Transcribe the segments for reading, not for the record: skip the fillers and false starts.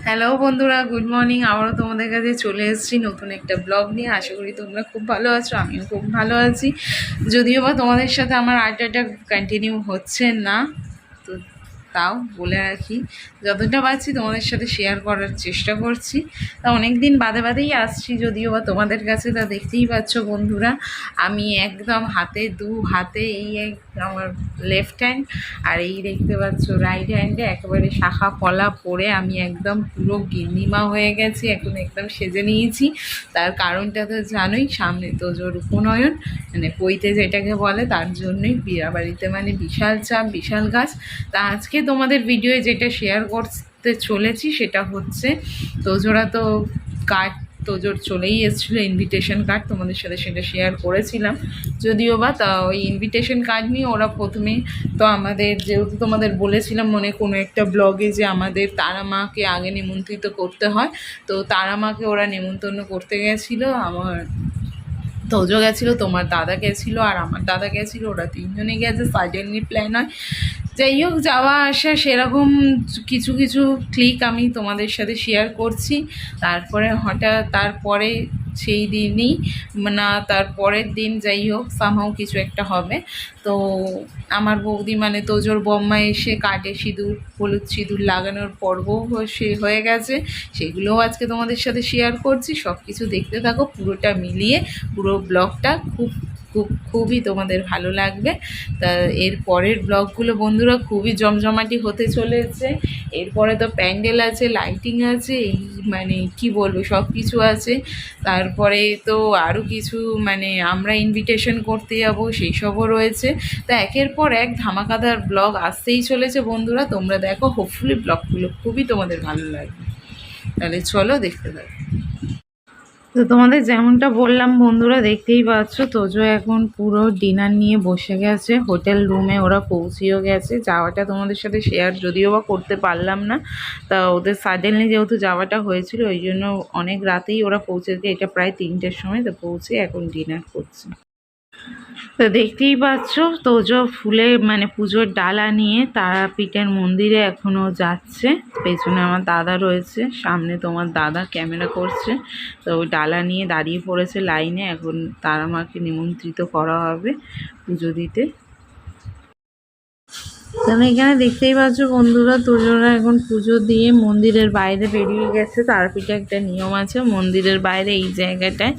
Hello বন্ধুরা, good morning. আবারও তোমাদের কাছে চলে এসেছি নতুন একটা ব্লগ নিয়ে। আশা করি তোমরা খুব ভালো আছো, আমিও খুব ভালো আছি। যদিও বা তোমাদের সাথে আমার আড্ডাটা কন্টিনিউ হচ্ছে না, তো তাও বলে রাখি, যতটা পারছি তোমাদের সাথে শেয়ার করার চেষ্টা করছি। তা অনেক দিন বাদে বাদেই আসছি যদিও বা তোমাদের কাছে, তা দেখতেই পাচ্ছ বন্ধুরা, আমি একদম দু হাতে আমার লেফট হ্যান্ড আর এই দেখতে পাচ্ছ রাইট হ্যান্ডে একেবারে শাখা পলা পরে আমি একদম পুরো গিন্নিমা হয়ে গেছি। এখন একদম সেজে নিয়েছি। তার কারণটা তো জানোই, সামনে তোজোর উপনয়ন, মানে পৈতে যেটাকে বলে, তার জন্যই বিয়েবাড়িতে মানে বিশাল চাপ, বিশাল গাছ। তা আজকে তোমাদের ভিডিওয়ে যেটা শেয়ার করতে চলেছি সেটা হচ্ছে, তোজোরা তো কার্ড, তোজোর চলেই এসেছিলো ইনভিটেশন কার্ড, তোমাদের সাথে সেটা শেয়ার করেছিলাম যদিও বা। তা ওই ইনভিটেশন কার্ড নিয়ে ওরা প্রথমে তো আমাদের, যেহেতু তোমাদের বলেছিলাম মনে কোনো একটা ব্লগে যে আমাদের তারা মাকে আগে নিমন্ত্রিত করতে হয়, তো তারা মাকে ওরা নিমন্ত্রণ করতে গেছিলো। আমার তোজো গেছিলো, তোমার দাদা গেছিলো, আর আমার দাদা গেছিলো, ওরা তিনজনে গেছে। সাডেনলি প্ল্যান হয়। যাই হোক, যাওয়া আসা সেরকম কিছু কিছু ক্লিক আমি তোমাদের সাথে শেয়ার করছি। তারপরে হঠাৎ তারপরে সেই দিনই না, তার পরের দিন যাই হোক সামহাও কিছু একটা হবে। তো আমার বৌদি মানে তোজোর বম্মা এসে কাটে সিঁদুর, হলুদ সিঁদুর লাগানোর পর্ব সে হয়ে গেছে। সেগুলোও আজকে তোমাদের সাথে শেয়ার করছি। সব কিছু দেখতে থাকো, পুরোটা মিলিয়ে পুরো ব্লগটা খুবই তোমাদের ভালো লাগবে। তা এর পরের ব্লগগুলো বন্ধুরা খুবই জমজমাটি হতে চলেছে। এরপরে তো প্যান্ডেল আছে, লাইটিং আছে, এই মানে কি বলবো, সব কিছু আছে। তারপরে তো আরও কিছু মানে আমরা ইনভিটেশন করতে যাব, সেই সবও রয়েছে। তা একের পর এক ধামাকাদার ব্লগ আসতেই চলেছে বন্ধুরা, তোমরা দেখো। হোপফুলি ব্লগগুলো খুবই তোমাদের ভালো লাগবে। তাহলে চলো দেখতে থাকো। তো তোমাদের যেমনটা বললাম বন্ধুরা, দেখতেই পাচ্ছ তোজো এখন পুরো ডিনার নিয়ে বসে গেছে। হোটেল রুমে ওরা পৌঁছেও গেছে। যাওয়াটা তোমাদের সাথে শেয়ার যদিও বা করতে পারলাম না, তা ওদের সাডেনলি যেহেতু যাওয়াটা হয়েছিল ওই জন্য অনেক রাতেই ওরা পৌঁছেছে। এটা প্রায় 3টের সময় তো পৌঁছে এখন ডিনার করছে। তো দেখতেই পাচ্ছ তোজো ফুলে মানে পুজোর ডালা নিয়ে তারাপীঠের মন্দিরে এখনও যাচ্ছে। পেছনে আমার দাদা রয়েছে, সামনে তোমার দাদা ক্যামেরা করছে। তো ওই ডালা নিয়ে দাঁড়িয়ে পড়েছে লাইনে। এখন তারা মাকে নিমন্ত্রিত করা হবে পুজো দিতে। তুমি এখানে দেখতেই পাচ্ছ বন্ধুরা, তোজোরা এখন পুজো দিয়ে মন্দিরের বাইরে বেরিয়ে গেছে। তারাপীঠে একটা নিয়ম আছে, মন্দিরের বাইরে এই জায়গাটায়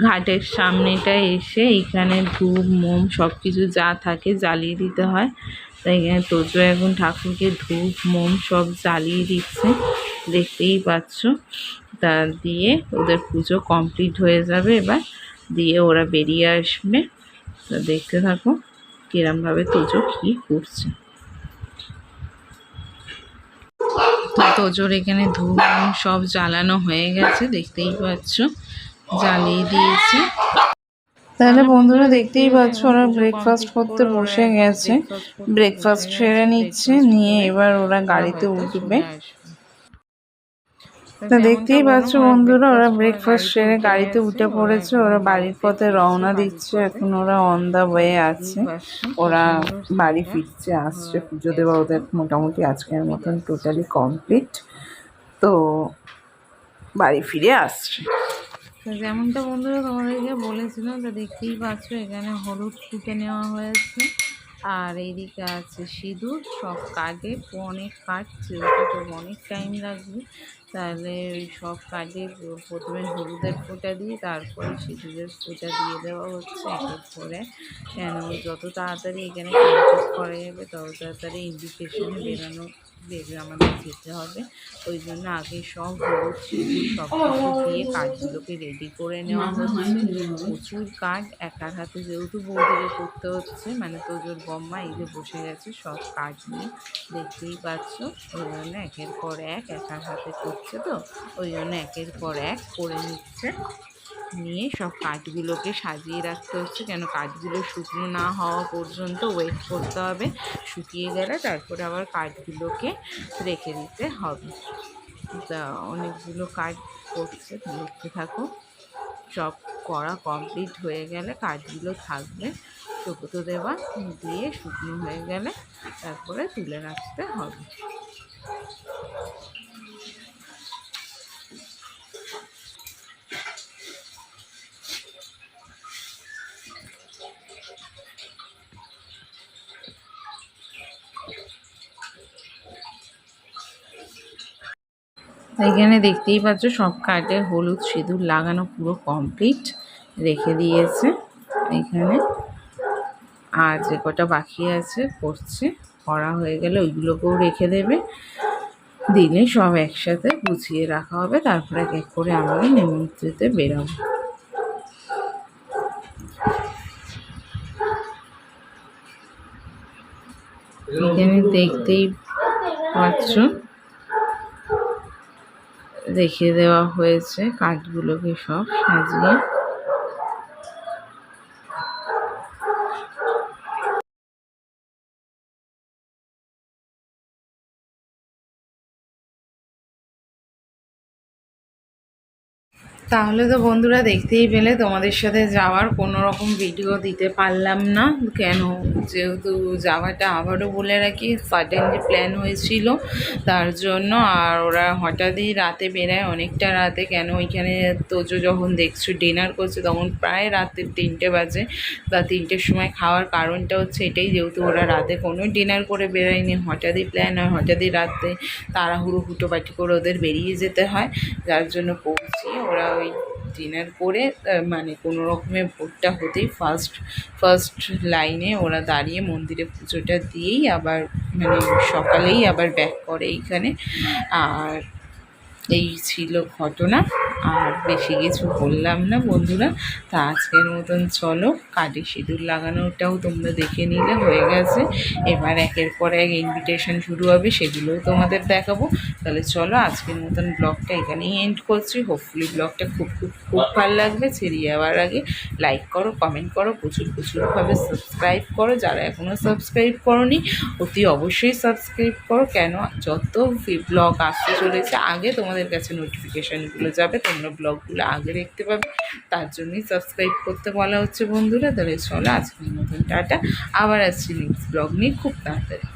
ঘাটের সামনেটায় এসে এইখানে ধূপ মোম সব কিছু যা থাকে জ্বালিয়ে দিতে হয়। তাই এখানে তোজো এখন ঠাকুরকে ধূপ মোম সব জ্বালিয়ে দিচ্ছে, দেখতেই পাচ্ছ। তা দিয়ে ওদের পুজো কমপ্লিট হয়ে যাবে এবার, দিয়ে ওরা বেরিয়ে আসবে। তা দেখতে থাকো কিরমভাবে তোজো কী করছে। তোজোর এখানে ধূপ সব জ্বালানো হয়ে গেছে, দেখতেই পাচ্ছ, জ্বালিয়ে দিয়েছে। তাহলে বন্ধুরা দেখতেই পাচ্ছ ওরা ব্রেকফাস্ট করতে বসে গেছে। ব্রেকফাস্ট সেরে নিচ্ছে, নিয়ে এবার ওরা গাড়িতে উঠবে। তা দেখতেই পাচ্ছ বন্ধুরা, ওরা ব্রেকফাস্ট সেরে গাড়িতে উঠে পড়েছে। ওরা বাড়ির পথে রওনা দিচ্ছে। এখন ওরা অন দা ওয়ে আছে, ওরা বাড়ি ফিরছে, আসছে। পুজো দেওয়া ওদের মোটামুটি আজকের মতন টোটালি কমপ্লিট। তো বাড়ি ফিরে আসছে। তো যেমনটা বন্ধুরা তোমাদেরকে বলেছিলাম, তা দেখতেই পাচ্ছ এখানে হলুদ ফুটে নেওয়া হয়েছে, আর এইদিকে আছে সিঁদুর। সব কাটে, অনেক কাটছে, ওটা তো অনেক টাইম লাগবে। তাহলে ওই সব কাটে প্রথমে হলুদের ফোঁটা দিয়ে তারপরে সিঁদুরের ফোঁটা দিয়ে দেওয়া হচ্ছে একের পরে। কেন যত তাড়াতাড়ি এখানে কমপ্লিট করা যাবে তত তাড়াতাড়ি ইনভিটেশনে আমাদের যেতে হবে। ওই জন্য আগে সব হলুদ সিঁদুর সব কিছু দিয়ে কাঠগুলোকে রেডি করে নেওয়া হচ্ছে। প্রচুর কাঠ একার হাতে, যেহেতু বৌদিকে করতে হচ্ছে, মানে তোজোর বম্মা এই যে বসে গেছে সব কাঠ নিয়ে, দেখতেই পাচ্ছ। ওই জন্য একের পর এক একার হাতে করছে, তো ওই জন্য একের পর এক করে নিচ্ছে। নিয়ে সব কাঠগুলোকে সাজিয়ে রাখতে হচ্ছে, কেন কাঠগুলো শুকনো না হওয়া পর্যন্ত ওয়েট করতে হবে। শুকিয়ে গেলে তারপরে আবার কাঠগুলোকে রেখে দিতে হবে। তা অনেকগুলো কাঠ করছে, দেখতে থাকো। সব করা কমপ্লিট হয়ে গেলে কাঠগুলো থাকবে চোখতো দেওয়া, দিয়ে শুকনো হয়ে গেলে তারপরে তুলে রাখতে হবে। এখানে দেখতেই পাচ্ছ সব কার্ডে হলুদ সিঁদুর লাগানো পুরো কমপ্লিট রেখে দিয়েছে এখানে। আর যে কটা বাকি আছে করছে, করা হয়ে গেলে ওইগুলোকেও রেখে দেবে, দিলে সব একসাথে গুছিয়ে রাখা হবে। তারপরে এক এক করে আমরা নেমন্ত্রিতে বেরোবো। এখানে দেখতেই পাচ্ছ রেখে দেওয়া হয়েছে কাঠগুলোকে সব সাজিয়ে। তাহলে তো বন্ধুরা দেখতেই পেলে তোমাদের সাথে যাওয়ার কোনো রকম ভিডিও দিতে পারলাম না। কেন, যেহেতু যাওয়াটা আবারও বলে রাখি সাডেনলি প্ল্যান হয়েছিল তার জন্য। আর ওরা হঠাৎই রাতে বেরায়, অনেকটা রাতে। কেন ওইখানে তোজো যখন দেখছো ডিনার করছে তখন প্রায় রাতে 3টে বাজে বা 3টের সময়। খাওয়ার কারণটা হচ্ছে এটাই, যেহেতু ওরা রাতে কোনো ডিনার করে বেরোয়নি, হঠাৎই প্ল্যান হয়, হঠাৎই রাতে তাড়াহুড়ো হুটোপাটি করে ওদের বেরিয়ে যেতে হয়। যার জন্য পৌঁছে ওরা ওই ডিনার করে মানে কোনো রকমের ভোরটা হতেই ফার্স্ট লাইনে ওরা দাঁড়িয়ে মন্দিরে পুজোটা দিয়েই আবার মানে সকালেই আবার ব্যাক করে এইখানে। আর এই ছিল ঘটনা, আর বেশি কিছু বললাম না বন্ধুরা। তা আজকের মতন চলো, কাঠে সিঁদুর লাগানোটাও তোমরা দেখে নিলে হয়ে গেছে। এবার একের পর এক ইনভিটেশন শুরু হবে, সেগুলোও তোমাদের দেখাবো। তাহলে চলো আজকের মতন ব্লগটা এখানেই এন্ড করছি। হোপফুলি ব্লগটা খুব খুব খুব ভালো লাগবে। ছেড়ে যাওয়ার আগে লাইক করো, কমেন্ট করো, প্রচুরভাবে সাবস্ক্রাইব করো। যারা এখনও সাবস্ক্রাইব করোনি অতি অবশ্যই সাবস্ক্রাইব করো। কেন, যত ব্লগ আসতে চলেছে আগে তোমাদের কাছে নোটিফিকেশানগুলো যাবে, তোমরা ব্লগগুলো আগে দেখতে পাবে। তার জন্যই সাবস্ক্রাইব করতে বলা হচ্ছে বন্ধুরা। তাহলে চলো আজকের মতন টাটা, আবার আসছি নেক্সট ব্লগ নিয়ে খুব তাড়াতাড়ি।